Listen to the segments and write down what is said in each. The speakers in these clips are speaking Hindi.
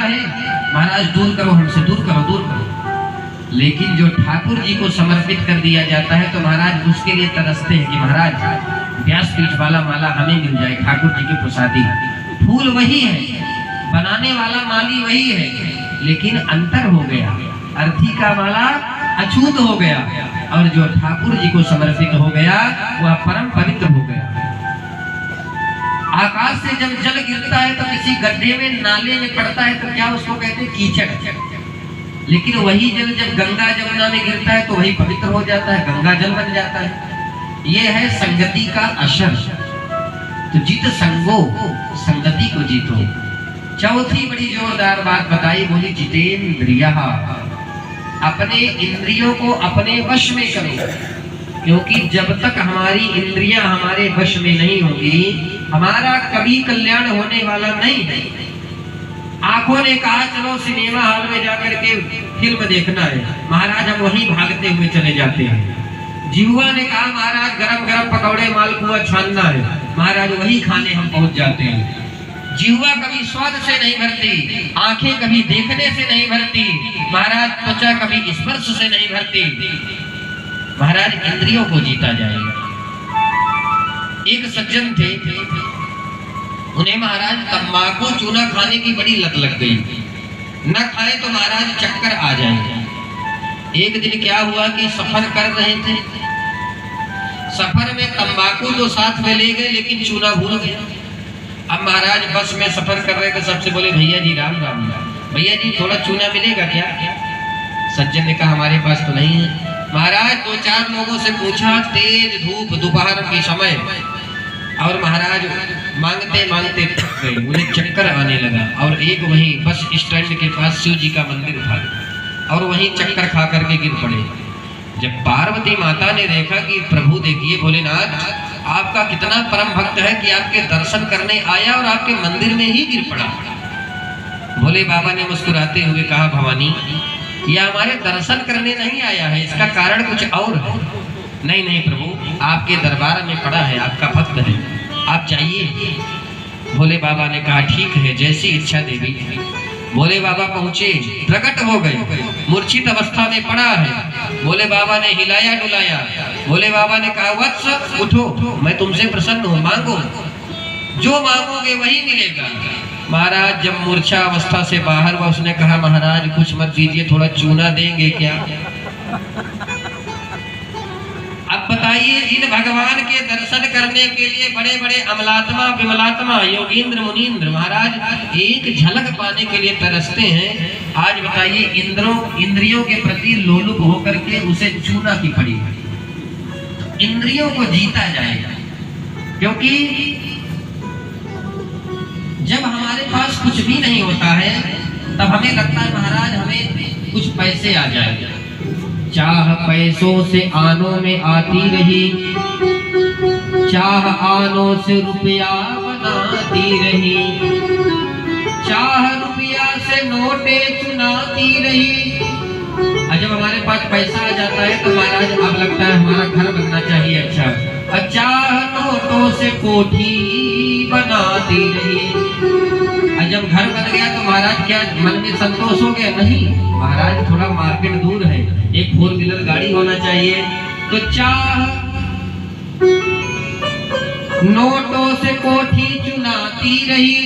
है महाराज दूर करो हमसे, दूर करो दूर करो। लेकिन जो ठाकुर जी को समर्पित कर दिया जाता है तो महाराज उसके लिए तरसते हैं कि महाराज व्यासपीठ वाला माला हमें मिल जाए, ठाकुर जी की प्रसादी। फूल वही है, बनाने वाला माली वही है, लेकिन अंतर हो गया, अर्थी का माला अछूत हो गया और जो ठाकुर जी को समर्पित हो गया वह परम पवित्र हो गया। आकाश से जब जल गिरता है तो किसी गड्ढे में, नाले में पड़ता है तो क्या उसको कहते हैं? कीचड़। लेकिन वही जल जब गंगा जमुना में गिरता है तो वही पवित्र हो जाता है, गंगा जल बन जाता है। ये है संगति का असर। तो जित संगो, संगति को जीतो। चौथी बड़ी जोरदार बात बताई, बोली जितेंद्रिया, अपने इंद्रियों को अपने वश में करो। क्योंकि जब तक हमारी इंद्रियां हमारे वश में नहीं होगी हमारा कभी कल्याण होने वाला नहीं है। आंखों ने कहा चलो सिनेमा हॉल में जाकर के फिल्म देखना है, महाराज हम वहीं भागते हुए चले जाते हैं। जिह्वा ने कहा महाराज गरम गरम पकौड़े मालपुआ छानना है, महाराज वही खाने हम पहुंच जाते हैं। जिह्वा कभी स्वाद से नहीं भरती, आंखें कभी देखने से नहीं भरती, महाराज त्वचा कभी स्पर्श से नहीं भरती। महाराज इंद्रियों को जीता जाएगा। एक सज्जन थे, उन्हें महाराज तंबाकू चूना खाने की बड़ी लत लग गई, न खाए तो महाराज चक्कर आ जाएंगे। एक दिन क्या हुआ कि सफर कर रहे थे, सफर में तंबाकू तो साथ में ले गए लेकिन चूना भूल गए। अब महाराज बस में सफर कर रहे थे, सबसे बोले भैया जी राम राम, भैया जी थोड़ा चूना मिलेगा क्या? सज्जन ने कहा हमारे पास तो नहीं है। महाराज दो चार लोगों से पूछा, तेज धूप दोपहर के समय, और महाराज मांगते मांगते थक गए, उन्हें चक्कर आने लगा। और एक वहीं बस स्टैंड के पास शिव जी का मंदिर था और वहीं चक्कर खा करके गिर पड़े। जब पार्वती माता ने देखा कि प्रभु देखिए भोलेनाथ आपका कितना परम भक्त है कि आपके दर्शन करने आया और आपके मंदिर में ही गिर पड़ा। भोले बाबा ने मुस्कुराते हुए कहा भवानी यह हमारे दर्शन करने नहीं आया है, इसका कारण कुछ और है। नहीं नहीं प्रभु आपके दरबार में पड़ा है, आपका भक्त है, आप जाइए। भोले बाबा ने कहा ठीक है जैसी इच्छा देवी। भोले बाबा पहुंचे, प्रकट हो गए, मूर्छित अवस्था में पड़ा है। भोले बाबा ने हिलाया डुलाया। भोले बाबा ने कहा वत्स उठो, मैं तुमसे प्रसन्न हूँ, मांगो, जो मांगोगे वही मिलेगा। महाराज जब मूर्छा अवस्था से बाहर हुआ उसने कहा महाराज कुछ मत दीजिए, थोड़ा चूना देंगे क्या? अब बताइए इन भगवान के दर्शन करने के लिए बड़े बड़े अमलात्मा विमलात्मा योगींद्र मुनींद्र महाराज एक झलक पाने के लिए तरसते हैं। आज बताइए इंद्रियों के प्रति लोलुप होकर के उसे चूना की पड़ी। इंद्रियों को जीता जाएगा, क्योंकि जब हमारे पास कुछ भी नहीं होता है तब हमें लगता है महाराज हमें कुछ पैसे आ जाएंगे। चाह पैसों से आनों में आती रही, चाह आनों से रुपया बनाती रही, चाह रुपया से नोटे चुनाती रही। और जब हमारे पास पैसा आ जाता है तो महाराज अब लगता है हमारा घर बनना चाहिए अच्छा। चाह नोटों से कोठी बनाती रही, और जब घर बन गया तो महाराज क्या मन में संतोष हो गया? नहीं महाराज थोड़ा मार्केट दूर है, एक 4 व्हीलर गाड़ी होना चाहिए। तो चाह नोटों से कोठी चुनाती रही,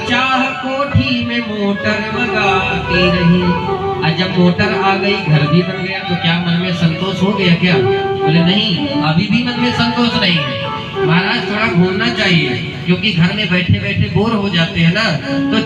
चाह कोठी में मोटर मंगाती रही। और जब मोटर आ गई घर भी बन गया तो क्या मन में संतोष हो गया क्या? बोले नहीं अभी भी मन में संतोष नहीं है, महाराज थोड़ा घूमना चाहिए, क्योंकि घर में बैठे बैठे बोर हो जाते हैं ना। तो